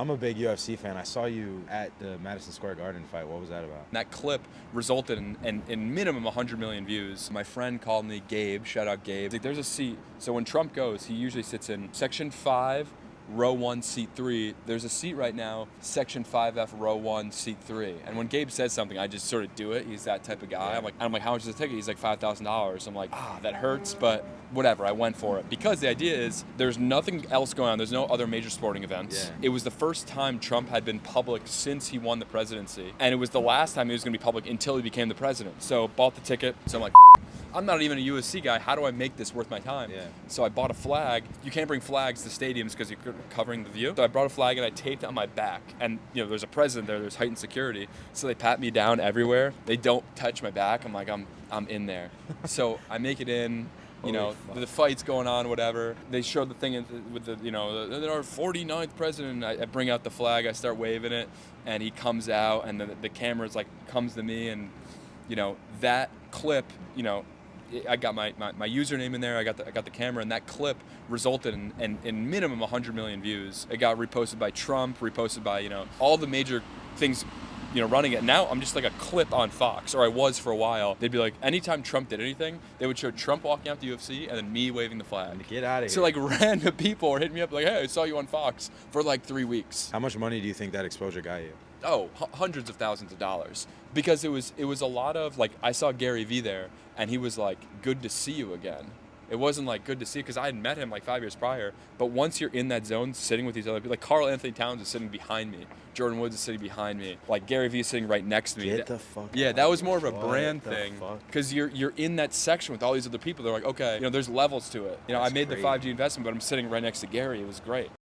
I'm a big UFC fan. I saw you at the Madison Square Garden fight. What was that about? That clip resulted in minimum 100 million views. My friend called me Gabe, shout out Gabe. Like, there's a seat. So when Trump goes, he usually sits in section 5, row 1, seat 3. There's a seat right now, section 5F, row 1, seat 3. And when Gabe says something, I just sort of do it. He's that type of guy. I'm like, how much is the ticket? He's like $5,000. I'm like, that hurts, but whatever, I went for it. Because the idea is there's nothing else going on. There's no other major sporting events. Yeah. It was the first time Trump had been public since he won the presidency. And it was the last time he was going to be public until he became the president. So bought the ticket. So I'm like, I'm not even a UFC guy. How do I make this worth my time? Yeah. So I bought a flag. You can't bring flags to stadiums because you're covering the view. So I brought a flag and I taped it on my back. And there's a president there. There's heightened security. So they pat me down everywhere. They don't touch my back. I'm like, I'm in there. So I make it in. The fight's going on, whatever. They show the thing with our 49th president. I bring out the flag. I start waving it, and he comes out, and the camera's like comes to me, and that clip, I got my username in there. I got the camera, and that clip resulted in minimum 100 million views. It got reposted by Trump, reposted by all the major things. Running it. Now I'm just like a clip on Fox, or I was for a while. They'd be like, anytime Trump did anything, they would show Trump walking out the UFC and then me waving the flag. Get out of here. So like random people are hitting me up like, hey, I saw you on Fox for like 3 weeks. How much money do you think that exposure got you? Oh, hundreds of thousands of dollars. Because it was a lot of, like, I saw Gary Vee there, and he was like, good to see you again. It wasn't like good to see, because I had met him like 5 years prior. But once you're in that zone, sitting with these other people, like Carl Anthony Towns is sitting behind me. Jordan Woods is sitting behind me. Like Gary Vee is sitting right next to me. Get the fuck Yeah, out. that was more of a What brand the thing. fuck? Because you're in that section with all these other people. They're like, okay, there's levels to it. I That's made crazy. the 5G investment, but I'm sitting right next to Gary. It was great.